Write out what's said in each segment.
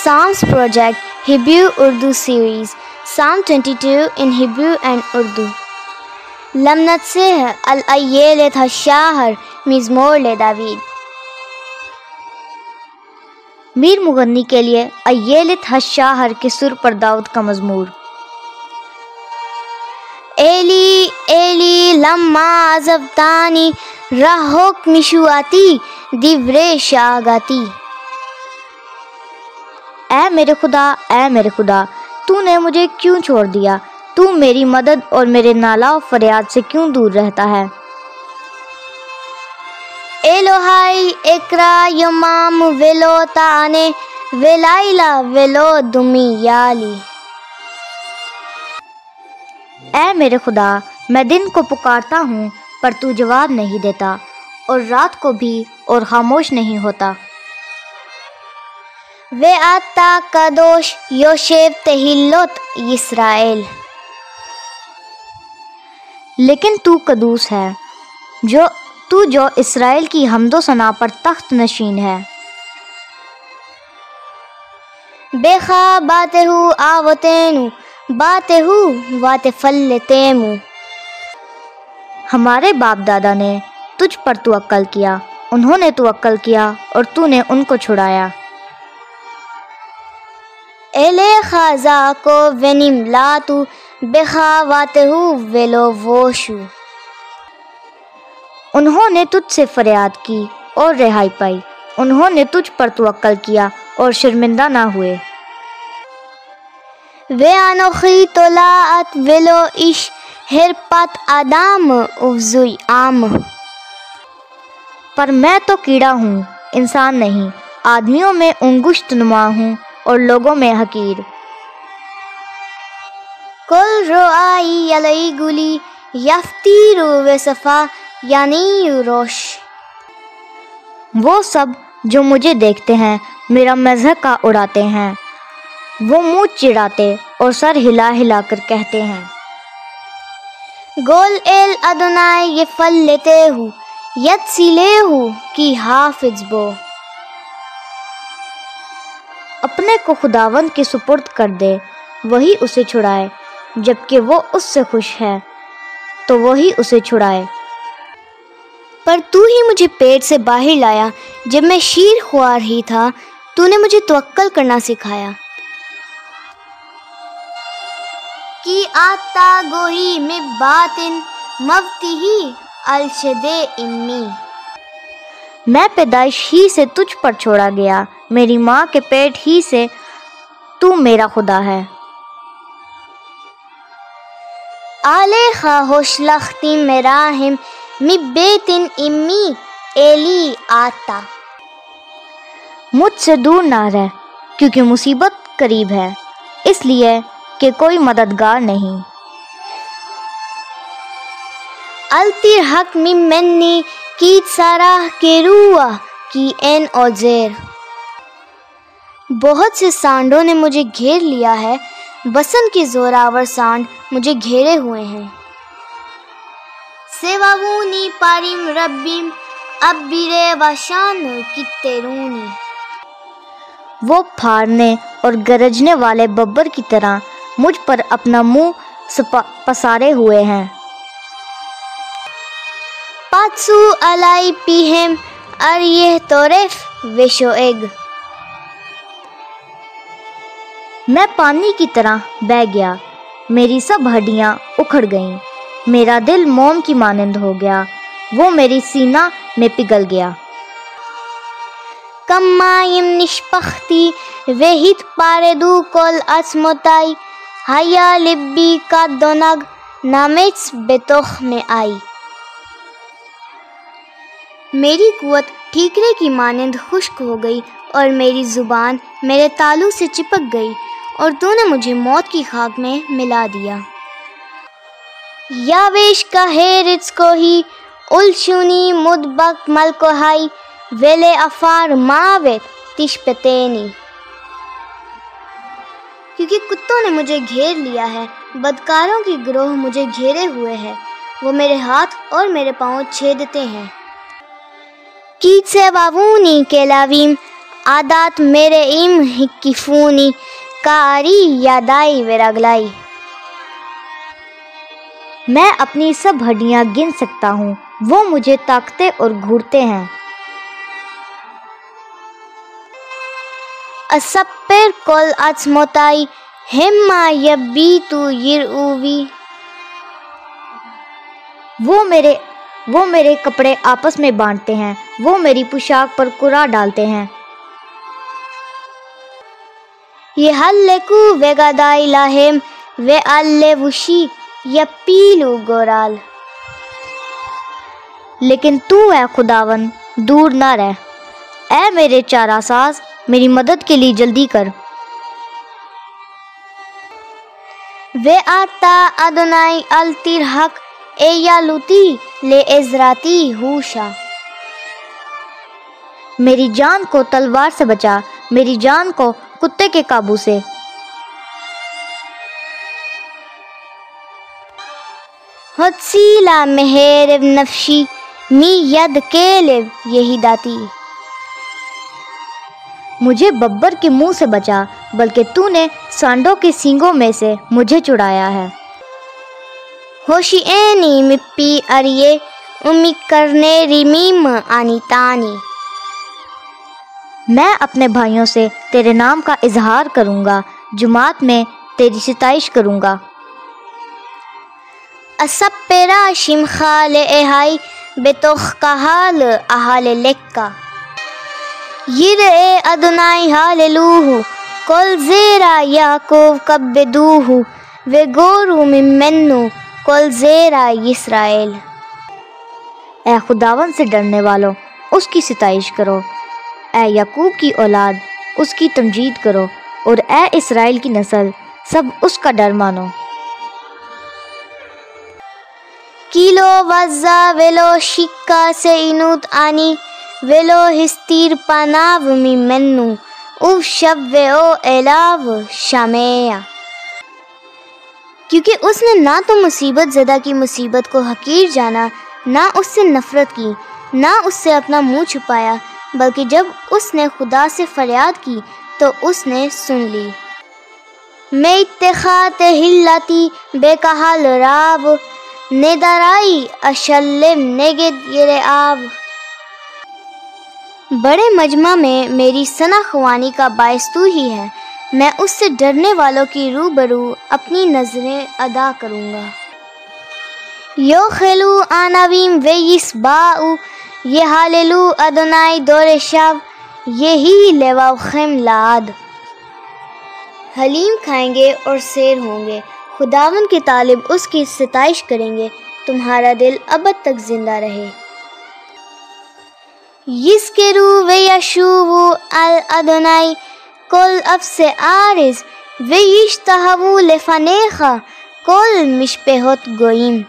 Psalms Project Hebrew Urdu Series, Psalm 22 in Hebrew and Urdu. لم نتسه الأيلة الشاهر مزمور لداوید. میر مغنی کے لیے ایلت الشاہر کے سر پر داؤد کا مزمور. ایلی ایلی لما عذبتانی رہوک مشواتی دیورے شاگاتی. اے میرے خدا تو نے مجھے کیوں چھوڑ دیا؟ تو میری مدد اور میرے نالہ و فریاد سے کیوں دور رہتا ہے؟ الوہائی اکرا یمام ولو تانے ولائلہ ولو دمی یالی. اے میرے خدا، میں دن کو پکارتا ہوں پر تو جواب نہیں دیتا، اور رات کو بھی اور خاموش نہیں ہوتا. وے آتا کدوش یوشیب تہلوت اسرائیل. لیکن تو قدوس ہے، جو اسرائیل کی حمد و ثنا پر تخت نشین ہے. بے خواہ باتے ہو آوتینو باتے ہو واتے فلتیمو. ہمارے باپ دادا نے تجھ پر توکل کیا، انہوں نے توکل کیا اور تو نے ان کو چھڑایا. ایلے خازا کو ونیم لاتو بخواتے ہو ویلو ووشو. انہوں نے تجھ سے فریاد کی اور رہائی پائی، انہوں نے تجھ پر توکل کیا اور شرمندہ نہ ہوئے. وے آنوخی تولاعت ویلو اش ہرپت آدام افزوی عام. پر میں تو کیڑا ہوں، انسان نہیں، آدمیوں میں انگشت نما ہوں اور لوگوں میں حقیر. کل رعائی یلئی گلی یفتیرو وصفا یعنی روش. وہ سب جو مجھے دیکھتے ہیں میرا مذہب کا اڑاتے ہیں، وہ منہ چڑھاتے اور سر ہلا ہلا کر کہتے ہیں. گول ایل ادونائی یہ فل لیتے ہو ید سیلے ہو کی حافظ بو. اپنے کو خداوند کے سپرد کر دے، وہی اسے چھڑائے. جبکہ وہ اس سے خوش ہے تو وہی اسے چھڑائے. پر تو ہی مجھے پیٹ سے باہر لایا، جب میں شیر خوار ہی تھا تو نے مجھے توکل کرنا سکھایا. کی آتا گوہی میں باطن مفتی ہی الشدے امی. میں پیدائش ہی سے تجھ پر چھوڑا گیا، میری ماں کے پیٹ ہی سے تو میرا خدا ہے. آلے خواہش لختی مراہم می بیتن امی ایلی آتا. مجھ سے دور نہ رہ کیونکہ مصیبت قریب ہے، اس لیے کہ کوئی مددگار نہیں. التیر حق می منی کیت ساراہ کے روح کی این اوزیر. بہت سے سانڈوں نے مجھے گھیر لیا ہے، بسن کے زوراور سانڈ مجھے گھیرے ہوئے ہیں. سیواونی پاریم ربیم اب بیرے واشان کتیرونی. وہ پھاڑنے اور گرجنے والے ببر کی طرح مجھ پر اپنا منہ پسارے ہوئے ہیں. پاتسو الائی پیہم اریہ توریف ویشو ایگ. میں پانی کی طرح بہہ گیا، میری سب ہڈیاں اکھڑ گئیں. میرا دل موم کی مانند ہو گیا، وہ میری سینہ میں پگھل گیا. کم مائم نشپختی وہیت پاردو کل اسموتائی ہیا لبی کا دونگ نامچ بتوخ میں آئی. میری قوت ٹھیکرے کی مانند خشک ہو گئی اور میری زبان میرے تالو سے چپک گئی، اور تو نے مجھے موت کی خاک میں ملا دیا. یا ویش کا ہے رچ کو ہی الشونی مدبک ملکو ہائی ویلے افار ماوت تشپتینی. کیونکہ کتوں نے مجھے گھیر لیا ہے، بدکاروں کی گروہ مجھے گھیرے ہوئے ہے، وہ میرے ہاتھ اور میرے پاؤں چھیدتے ہیں. کیت سے واوونی کیلاویم عادات میرے ایم حکیفونی کاری یادائی ویراگلائی. میں اپنی سب ہڈیاں گن سکتا ہوں، وہ مجھے تاکتے اور گھورتے ہیں. اسپر کل عظمتائی ہما یبیتو یرؤوی. وہ میرے کپڑے آپس میں بانٹتے ہیں، وہ میری پوشاک پر کرا ڈالتے ہیں. یہ ہلکو ویگادائی لاہم وے اللہ وشی یپیلو گورال. لیکن تو اے خداون دور نہ رہ، اے میرے چارہ ساز میری مدد کے لیے جلدی کر. وے آتا ادونائی الترحق اے یالوتی لے ازراتی ہوشا. میری جان کو تلوار سے بچا، میری جان کو کتے کے قابو سے. ہتسیلا مہرب نفشی می ید کیلب یہی داتی. مجھے ببر کے منہ سے بچا، بلکہ تو نے سانڈوں کے سینگوں میں سے مجھے چھڑایا ہے. ہوشی اینی مپی اریے امی کرنے ریمیم آنی تانی. میں اپنے بھائیوں سے تیرے نام کا اظہار کروں گا، جماعت میں تیری ستائش کروں گا. اسپیرا شمخال اہائی بتوخ کہال احال لکا. یرے ادونائی ہاللوہ کل زیرا یعقوب کبدوہ وگورو ممنو کل زیرا اسرائیل. اے خداون سے ڈرنے والوں اس کی ستائش کرو، اے یعقوب کی اولاد اس کی تمجید کرو، اور اے اسرائیل کی نسل سب اس کا ڈر مانو. کیلو وزا ویلو شکا سے انوت آنی ویلو ہستیر پاناو می منو او شب او الاو شامیا. کیونکہ اس نے نہ تو مصیبت زدہ کی مصیبت کو حقیر جانا، نہ اس سے نفرت کی، نہ اس سے اپنا منہ چھپایا، بلکہ جب اس نے خدا سے فریاد کی تو اس نے سن لی. میں اتخاط ہلاتی بے کہال راب ندارائی اشلم نگد یرے آب. بڑے مجمع میں میری ثنا خوانی کا باعث تو ہی ہے، میں اس سے ڈرنے والوں کی روبرو اپنی نظریں ادا کروں گا. یو خلو آناویم ویس باؤ یہ ہاللو ادونائی دور شب یہی لیواو خم لاد. حلیم کھائیں گے اور سیر ہوں گے، خداون کے طالب اس کی ستائش کریں گے، تمہارا دل ابد تک زندہ رہے. یسکرو ویشوو الادونائی کل افس آرز ویشتہوو لفنیخا کل مشپہت گوئیم.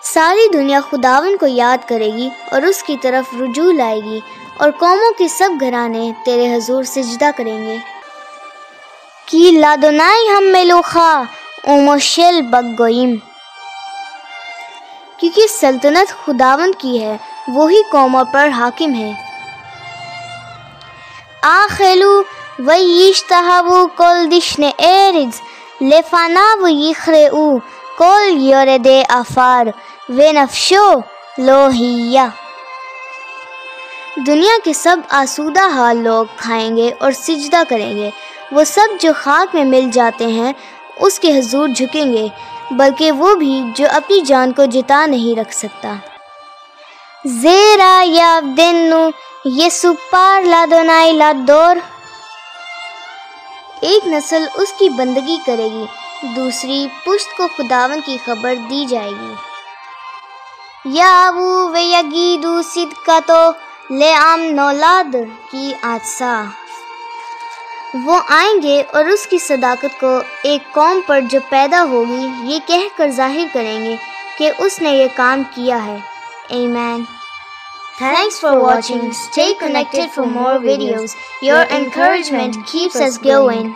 ساری دنیا خداون کو یاد کرے گی اور اس کی طرف رجوع لائے گی، اور قوموں کے سب گھرانے تیرے حضور سجدہ کریں گے. کی لادونائی ہم ملوخا اوموشل بگوئیم. کیونکہ سلطنت خداون کی ہے، وہی قوموں پر حاکم ہے. آخلو ویشتہوو کل دشن ایرز لفناو یخرئو کل یورد آفار ونفشو لوہیا. دنیا کے سب آسودہ حال لوگ کھائیں گے اور سجدہ کریں گے، وہ سب جو خاک میں مل جاتے ہیں اس کے حضور جھکیں گے، بلکہ وہ بھی جو اپنی جان کو جتا نہیں رکھ سکتا. زیرا یابدنو یسو پار لادونائی لادور. ایک نسل اس کی بندگی کرے گی، دوسری پشت کو خداون کی خبر دی جائے گی. یاوو ویگیدو صدقاتو لیام نولاد کی آتسا. وہ آئیں گے اور اس کی صداقت کو ایک قوم پر جو پیدا ہوگی یہ کہہ کر ظاہر کریں گے کہ اس نے یہ کام کیا ہے. Amen. Thanks for watching. Stay connected for more videos. Your encouragement keeps us going.